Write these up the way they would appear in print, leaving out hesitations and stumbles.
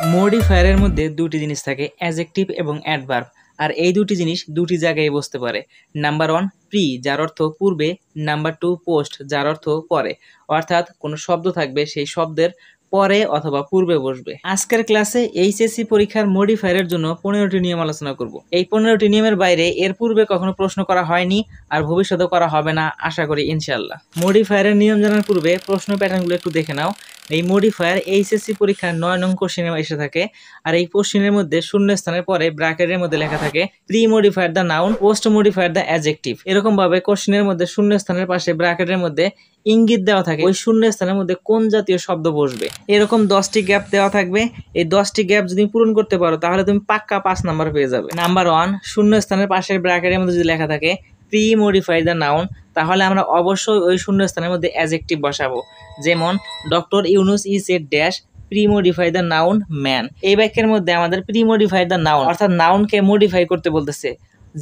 মডিফায়ারের মধ্যে দুটি জিনিস থাকে, অ্যাডজেক্টিভ এবং অ্যাডভার্ব। আর এই দুটি জিনিস দুটি জায়গায় বসতে পারে। নাম্বার 1 প্রি, যার অর্থ পূর্বে। নাম্বার 2 পোস্ট, যার অর্থ পরে। অর্থাৎ কোনো শব্দ থাকবে, সেই শব্দের পরে অথবা পূর্বে বসবে। আজকের ক্লাসে এইচএসসি পরীক্ষার মডিফায়ারের জন্য 15টি নিয়ম আলোচনা করব। এই 15টি নিয়মের বাইরে এর পূর্বে কখনো প্রশ্ন করা হয়নি, আর ভবিষ্যতেও করা হবে না, আশা করি ইনশাল্লাহ। মডিফায়ারের নিয়ম জানার পূর্বে প্রশ্ন প্যাটার্নগুলো একটু দেখে নাও। এই মডিফায়ার এইচএসসি পরীক্ষার 9 নং কোশ্চেনে এসে থাকে। আর এই কোশ্চেনের মধ্যে শূন্য স্থানের পরে ব্র্যাকেটের মধ্যে লেখা থাকে pre modifier the noun, post modifier the adjective. এরকম ভাবে কোশ্চেনের মধ্যে শূন্য স্থানের পাশে ব্র্যাকেটের মধ্যে ইঙ্গিত দেওয়া থাকে ওই শূন্য স্থানের মধ্যে কোন জাতীয় শব্দ বসবে। এরকম 10টি গ্যাপ দেওয়া থাকবে। এই 10টি গ্যাপ যদি পূরণ করতে পারো তাহলে তুমি পাক্কা 5 নাম্বার পেয়ে যাবে। নাম্বার 1, শূন্য স্থানের পাশের ব্র্যাকেটের মধ্যে যদি লেখা থাকে প্রি মডিফাই দ্য নাউন, তাহলে আমরা অবশ্যই ওই শূন্য স্থানের মধ্যে অ্যাডজেক্টিভ বসাবো। যেমন doctor Yunus is a dash pre modify the noun man. এই বাক্যের মধ্যে আমাদের প্রি মডিফাই দ্য নাউন অর্থাৎ নাউনকে মডিফাই করতে বলতেছে।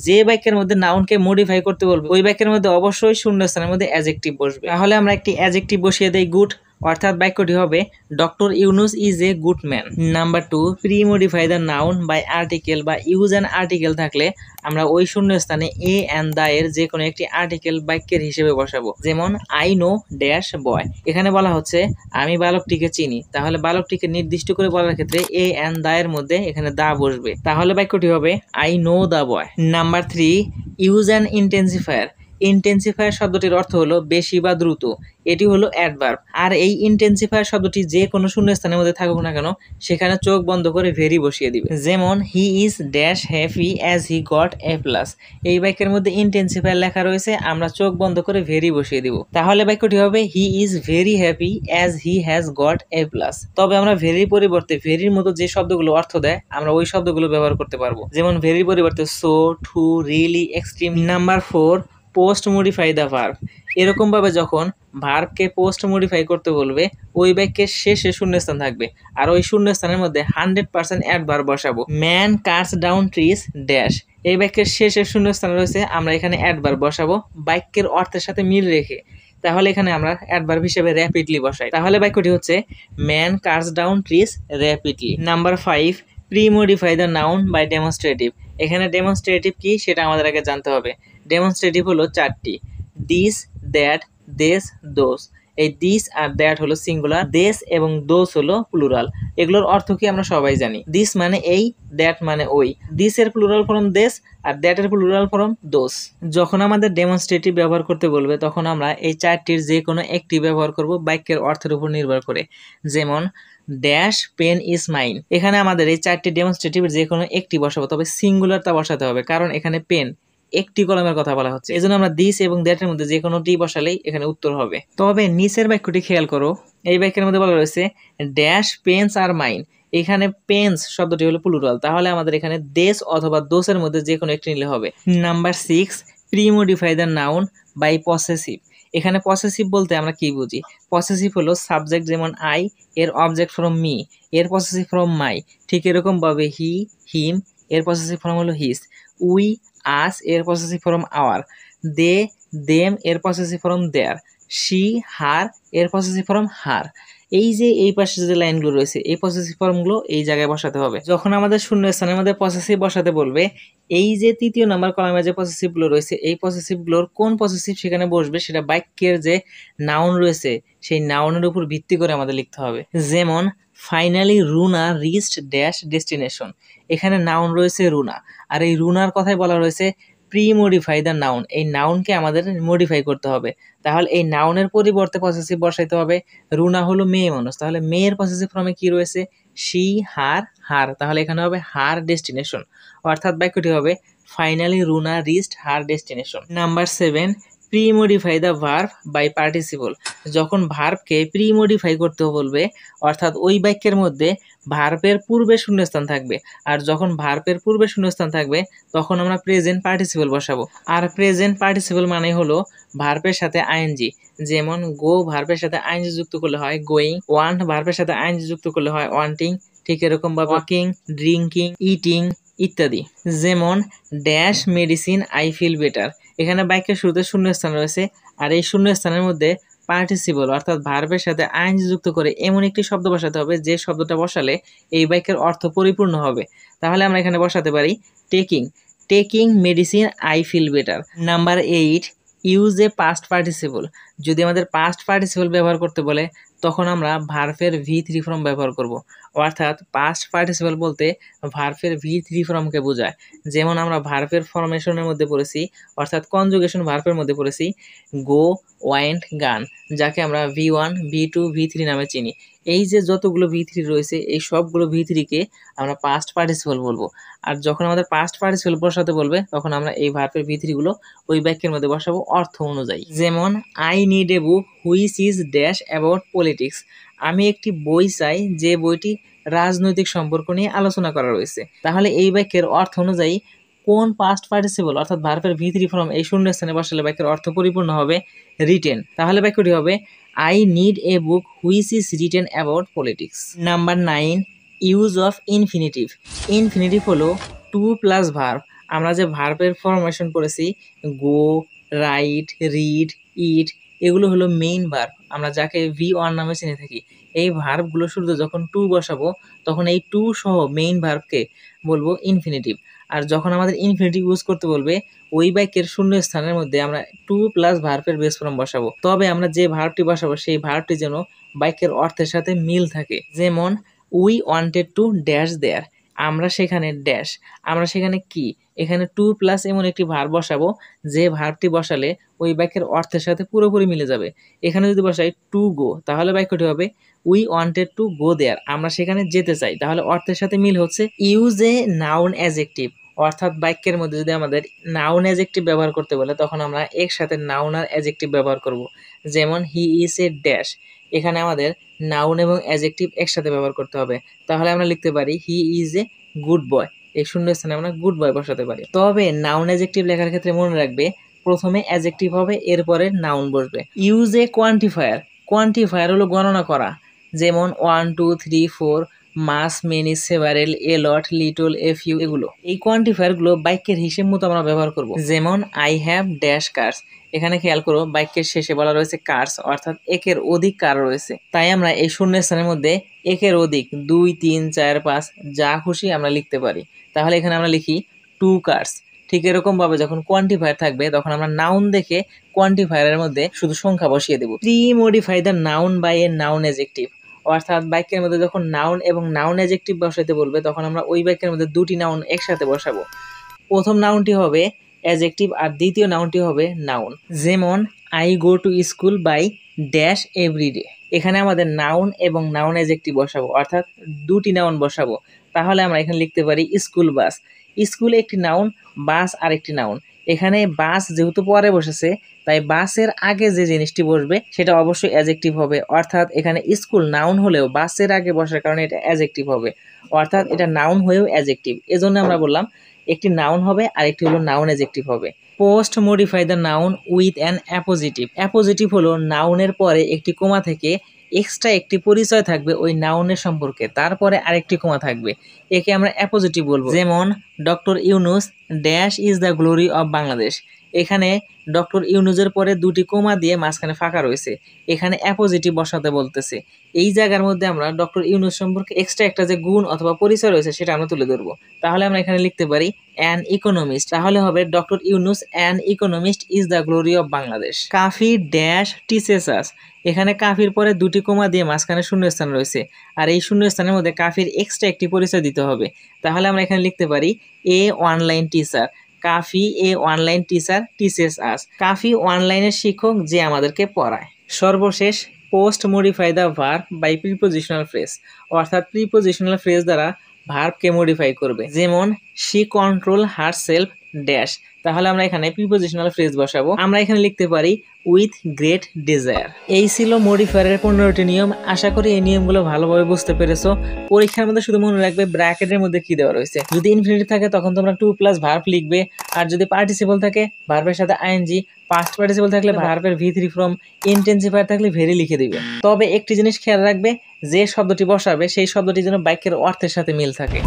যে বাক্যের মধ্যে নাউনকে মডিফাই করতে বলবে ওই বাক্যের মধ্যে অবশ্যই শূন্যস্থানের মধ্যে অ্যাডজেক্টিভ বসবে। তাহলে আমরা একটি অ্যাডজেক্টিভ বসিয়ে দেই গুড, অর্থাৎ বাক্যটি হবে doctor Yunus is a good man. Number 2, pre modify the noun by article বা ইউজ অ্যান আর্টিকেল থাকলে আমরা ওই শূন্যস্থানে এ অ্যান্ড দা এর যে কোনো একটি আর্টিকেল বাক্যের হিসেবে বসাবো। যেমন আই নো ড্যাশ বয়, এখানে বলা হচ্ছে আমি বালকটিকে চিনি, তাহলে বালকটিকে নির্দিষ্ট করে বলার ক্ষেত্রে এ অ্যান্ড দা এর মধ্যে এখানে দা বসবে। তাহলে বাক্যটি হবে I know the boy. Number 3, use an intensifier. Intensifier শব্দটির অর্থ হলো বেশি বা দ্রুত, এটি হলো অ্যাডভার্ব। আর এই ইন্টেন্সিফায়ার শব্দটি যে কোনো শূন্যস্থানের মধ্যে থাকুক না কেন সেখানে চোখ বন্ধ করে ভেরি বসিয়ে দিবে। যেমন he is dash happy as he got a plus. এই বাক্যের মধ্যে ইন্টেন্সিফায়ার লেখা রয়েছে, আমরা চোখ বন্ধ করে ভেরি বসিয়ে দিব। তাহলে বাক্যটি হবে he is very happy as he has got a plus. তবে আমরা ভেরির পরিবর্তে ভেরির মতো যে শব্দগুলো অর্থ দেয় আমরা ওই শব্দগুলো ব্যবহার করতে পারবো। যেমন ভেরির পরিবর্তে so, too, really, extreme. Number 4, post modify the verb. এরকম ভাবে যখন ভার্বকে পোস্ট মডিফাই করতে বলবে ওই বাক্যের শেষে শূন্যস্থান থাকবে, আর ওই শূন্যস্থানের মধ্যে 100% অ্যাডভার্ব বসাবো। Man cuts down trees dash. এই বাক্যের শেষে শূন্যস্থান রয়েছে, আমরা এখানে অ্যাডভার্ব বসাবো বাক্যের অর্থের সাথে মিল রেখে। তাহলে এখানে আমরা অ্যাডভার্ব হিসেবে র্যাপিডলি বসাই। তাহলে বাক্যটি হচ্ছে man cuts down trees rapidly. Number 5, pre modify the noun by demonstrative. এখানে ডেমনস্ট্রেটিভ কি সেটা আমাদের আগে জানতে হবে। ডেমনস্ট্রেটিভ হলো 4টি, দিস, দ্যাট, দেস, দোস। এই দিস আর দ্যাট হলো সিঙ্গুলার, দেস এবং দোস হলো প্লুরাল। এগুলোর অর্থ কি আমরা সবাই জানি। দিস মানে এই, দ্যাট মানে ওই। দিস এর প্লুরাল ফর্ম দেস আর দ্যাট এর প্লুরাল ফর্ম দোস। যখন আমাদের ডেমনস্ট্রেটিভ ব্যবহার করতে বলবে তখন আমরা এই 4টির যে কোনো একটি ব্যবহার করব বাক্যের অর্থের উপর নির্ভর করে। যেমন ড্যাশ পেন ইজ মাইন, এখানে আমাদের এই 4টি ডেমনস্ট্রেটিভের যে কোনো একটি বসাবো, তবে সিঙ্গুলারটা বসাতে হবে কারণ এখানে পেন একটি কলমের কথা বলা হচ্ছে। এজন্য আমরা দিস এবং দ্যাটের মধ্যে যে কোনোটি বসালেই এখানে উত্তর হবে। তবে নিচের বাক্যটি খেয়াল করো, এই বাক্যের মধ্যে বলা রয়েছে ড্যাশ পেন্স আর মাইন। এখানে পেন্স শব্দটি হলো প্লুরাল, তাহলে আমাদের এখানে দেশ অথবা দোসের মধ্যে যে কোনো একটি নিলে হবে। Number 6, pre modify the noun by possessive. এখানে পসেসিভ বলতে আমরা কি বুঝি। পসেসিভ হলো সাবজেক্ট, যেমন আই এর অবজেক্ট ফ্রম মি, এর পসেসিভ ফ্রম মাই। ঠিক এরকম ভাবে হি, হিম এর পসেসিভ ফর্ম হলো হিস, উই, আস এর পসেসিভ ফর্ম আওয়ার, দে, দেম এর পসেসিভ ফর্ম দেয়ার, শি, হার এর পসেসিভ ফর্ম হার। এই যে এই পাশে যে লাইনগুলো রয়েছে এই পসেসিভ ফর্মগুলো এই জায়গায় বসাতে হবে। যখন আমাদের শূন্য স্থানের মধ্যে পসেসিভ বসাতে বলবে এই যে 3য় নাম্বার কলামে যে পসেসিভগুলো রয়েছে এই পসেসিভগুলোর কোন পসেসিভ সেখানে বসবে সেটা বাক্যের যে নাউন রয়েছে সেই নাউনের উপর ভিত্তি করে আমাদের লিখতে হবে। যেমন finally Runa reached dash destination. এখানে নাউন রয়েছে রুনা, আর এই রুনার কথাই বলা রয়েছে প্রি মডিফাই দ্য নাউন। এই নাউনকে আমাদের মডিফাই করতে হবে, তাহলে এই নাউনের পরিবর্তে পসেসিভ বসাইতে হবে। রুনা হলো মেয়ে মানুষ, তাহলে মেয়ের পসেসিভ ফর্মে কি রয়েছে শি, হার, হার। তাহলে এখানে হবে হার ডেস্টিনেশন, অর্থাৎ বাক্যটি হবে finally Runa reached her destination. Number 7, pre modify the verb by participle. যখন ভার্বকে প্রি মডিফাই করতে বলবে অর্থাৎ ওই বাক্যের মধ্যে ভার্বের পূর্বে শূন্যস্থান থাকবে, আর যখন ভার্বের পূর্বে শূন্যস্থান থাকবে তখন আমরা প্রেজেন্ট পার্টিসিপল বসাবো। আর প্রেজেন্ট পার্টিসিপল মানে হলো ভার্বের সাথে আইএনজি। যেমন গো ভার্বের সাথে আইএনজি যুক্ত করলে হয় গোয়িং, ওয়ান্ট ভার্বের সাথে আইএনজি যুক্ত করলে হয় ওয়ান্টিং, ঠিক এরকম ভাবে ওয়াকিং, ড্রিঙ্কিং, ইটিং ইত্যাদি। যেমন dash medicine I feel better. এখানে বাক্যের শুরুতে শূন্যস্থান রয়েছে, আর এই শূন্যস্থানের মধ্যে পার্টিসিপল অর্থাৎ ভার্বের সাথে আইএনজি যুক্ত করে এমন একটি শব্দ বসাতে হবে যে শব্দটা বসালে এই বাক্যের অর্থ পরিপূর্ণ হবে। তাহলে আমরা এখানে বসাতে পারি taking, taking medicine I feel better. Number 8, use a past participle. যদি আমাদের পাস্ট পার্টিসিপল ব্যবহার করতে বলে তখন আমরা ভার্বের V3 ফর্ম ব্যবহার করব। অর্থাৎ পাস্ট পার্টিসিপল বলতে ভার্বের V3 ফর্মকে বোঝায়। যেমন আমরা ভার্বের ফরমেশনের মধ্যে পড়েছি, অর্থাৎ কনজুগেশন ভার্বের মধ্যে পড়েছি গো, ওয়েন্ট, গান, যাকে আমরা V1, V2, V3 নামে চিনি। এই যে যতগুলো V3 রয়েছে এই সবগুলো V3-কে আমরা পাস্ট পার্টিসিপল বলবো। আর যখন আমাদের পাস্ট পার্টিসিপল বসাতে বলবে তখন আমরা এই ভার্বের V3 গুলো ওই বাক্যের মধ্যে বসাবো অর্থ অনুযায়ী। যেমন I need a book which is dash about politics. আমি একটি বই চাই যে বইটি রাজনৈতিক সম্পর্ক নিয়ে আলোচনা করা রয়েছে। তাহলে এই বাক্যের অর্থ অনুযায়ী কোন পাস্ট পার্টিসিপল অর্থাৎ ভার্বের V3 ফর্ম এই শূন্যস্থানে বসালে বাক্যের অর্থ পরিপূর্ণ হবে? রিটেন। তাহলে বাক্যটি হবে I need a book which is written about politics. Number 9, use of infinitive. Infinitive হলো টু প্লাস ভার্ব। আমরা যে ভার্বের ফরমেশন পড়েছি গো, রাইট, রিড, ইট, এগুলো হলো মেইন ভার্ব, আমরা যাকে V1 নামে চিনে থাকি। এই ভার্বগুলো শুরুতে যখন টু বসাবো তখন এই টু সহ মেইন ভার্বকে বলবো ইনফিনিটিভ। আর যখন আমাদের ইনফিনিটিভ ইউজ করতে বলবে ওই বাক্যের শূন্য স্থানের মধ্যে আমরা টু প্লাস ভার্বের বেস ফর্ম বসাবো। তবে আমরা যে ভার্বটি বসাবো সেই ভার্বটি যেন বাক্যের অর্থের সাথে মিল থাকে। যেমন উই ওয়ান্টেড টু ড্যাশ দেয়ার, আমরা সেখানে ড্যাশ, আমরা সেখানে কি, এখানে টু প্লাস এমন একটি ভার্ব বসাবো যে ভার্বটি বসালে ওই বাক্যের অর্থের সাথে পুরোপুরি মিলে যাবে। এখানে যদি বসাই টু গো তাহলে বাক্যটি হবে উই ওয়ান্টেড টু গো দেয়ার, আমরা সেখানে যেতে চাই, তাহলে অর্থের সাথে মিল হচ্ছে। ইউজ এ নাউন অ্যাডজেক্টিভ, অর্থাৎ বাক্যের মধ্যে যদি আমাদের নাউন অ্যাডজেক্টিভ ব্যবহার করতে বলে তখন আমরা একসাথে নাউন আর অ্যাডজেক্টিভ ব্যবহার করব। যেমন হি ইজ এ ড্যাশ, এখানে আমাদের নাউন এবং অ্যাডজেক্টিভ একসাথে ব্যবহার করতে হবে। তাহলে আমরা লিখতে পারি he is a good boy, এই শূন্য স্থানে আমরা গুড বয় বসাতে পারি। তবে নাউন অ্যাডজেক্টিভ লেখার ক্ষেত্রে মনে রাখবে প্রথমে অ্যাডজেক্টিভ হবে এরপরে নাউন বসবে। ইউজ এ কোয়ান্টিফায়ার, কোয়ান্টিফায়ার হলো গণনা করা। যেমন 1, 2, 3, 4, much, many, several, a lot, little, a few, এগুলো। এই কোয়ান্টিফায়ারগুলো বাক্যের হিসেব মতো আমরা ব্যবহার করব। যেমন আই হ্যাভ ড্যাশ কার্স, এখানে খেয়াল করো বাক্যের শেষে বলা রয়েছে কার্স, অর্থাৎ একের অধিক কার রয়েছে। তাই আমরা এই শূন্য স্থানের মধ্যে একের অধিক 2, 3, 4, 5 যা খুশি আমরা লিখতে পারি। তাহলে এখানে আমরা লিখি টু কার্স। ঠিক এরকম ভাবে যখন কোয়ান্টিফায়ার থাকবে তখন আমরা নাউন দেখে কোয়ান্টিফায়ারের মধ্যে শুধু সংখ্যা বসিয়ে দেব। Pre modify the noun by a noun adjective, অর্থাৎ বাক্যের মধ্যে যখন নাউন এবং নাউন অ্যাডজেক্টিভ বসাতে বলবে তখন আমরা ওই বাক্যের মধ্যে দুটি নাউন একসাথে বসাবো। প্রথম নাউনটি হবে অ্যাডজেক্টিভ আর দ্বিতীয় নাউনটি হবে নাউন। যেমন I go to school by dash everyday, এখানে আমাদের নাউন এবং নাউন অ্যাডজেক্টিভ বসাবো, অর্থাৎ দুটি নাউন বসাবো। তাহলে আমরা এখানে লিখতে পারি স্কুল বাস। স্কুল একটি নাউন, বাস আরেকটি নাউন। এখানে বাস যেহেতু পরে বসেছে তাই বাসের আগে যে জিনিসটি বসবে সেটা অবশ্যই অ্যাডজেক্টিভ হবে। অর্থাৎ এখানে স্কুল নাউন হলেও বাসের আগে বসার কারণে এটা অ্যাডজেক্টিভ হবে, অর্থাৎ এটা নাউন হয়েও অ্যাডজেক্টিভ। এজন্য আমরা বললাম একটি নাউন হবে আর একটি হলো নাউন অ্যাডজেক্টিভ হবে। Post modify the noun with an appositive. Appositive হলো নাউনের পরে একটি কোমা থেকে এক্সট্রা একটি পরিচয় থাকবে ওই নাউনের সম্পর্কে, তারপরে আরেকটি কোমা থাকবে, একে আমরা অ্যাপোজিটিভ বলবো। যেমন doctor Yunus dash is the glory of Bangladesh, এখানে ডক্টর ইউনুসের পরে দুটি কোমা দিয়ে মাঝখানে ফাঁকা রয়েছে, এখানে অ্যাপোজিটিভ বসাতে বলতেছে। এই জায়গার মধ্যে আমরা ডক্টর ইউনুস সম্পর্কে এক্সট্রা একটা যে গুণ অথবা পরিচয় রয়েছে সেটা আমরা তুলে ধরবো। তাহলে আমরা এখানে লিখতে পারি অ্যান ইকোনমিস্ট, তাহলে হবে doctor Yunus an economist is the glory of Bangladesh. Kafi dash teaches us, এখানে কাফির পরে দুটি কোমা দিয়ে মাঝখানে শূন্যস্থান রয়েছে আর এই শূন্যস্থানের মধ্যে কাফির এক্সট্রা একটি পরিচয় দিতে হবে। তাহলে আমরা এখানে লিখতে পারি a online teacher, Kafi a online teacher teaches us, Kafi অনলাইনের শিক্ষক যে আমাদেরকে পড়ায়। সর্বশেষ post modify the verb by prepositional phrase, অর্থাৎ প্রিপোজিশনাল ফ্রেজ দ্বারা ভার্বকে মডিফাই করবে। যেমন she control herself dash, তাহলে আমরা এখানে প্রিপোজিশনাল ফ্রেজ বসাবো। আমরা এখানে লিখতে পারি উইথ গ্রেট ডিজায়ার। এই ছিল মডিফায়ারের 15টি নিয়ম। আশা করি এই নিয়মগুলো ভালোভাবে বুঝতে পেরেছো। পরীক্ষার মধ্যে শুধু মনে রাখবে ব্র্যাকেটের মধ্যে কি দেওয়া রয়েছে। যদি ইনফিনিটিভ থাকে তখন তোমরা টু প্লাস ভার্ব লিখবে, আর যদি পার্টিসিপল থাকে ভার্বের সাথে আইএনজি, পাস্ট পার্টিসিপল থাকলে ভার্বের V3 ফর্ম, ইন্টেন্সিফায়ার থাকলে ভেরি লিখে দিবে। তবে একটি জিনিস খেয়াল রাখবে, যে শব্দটি বসাবে সেই শব্দটি যেন বাক্যের অর্থের সাথে মিল থাকে।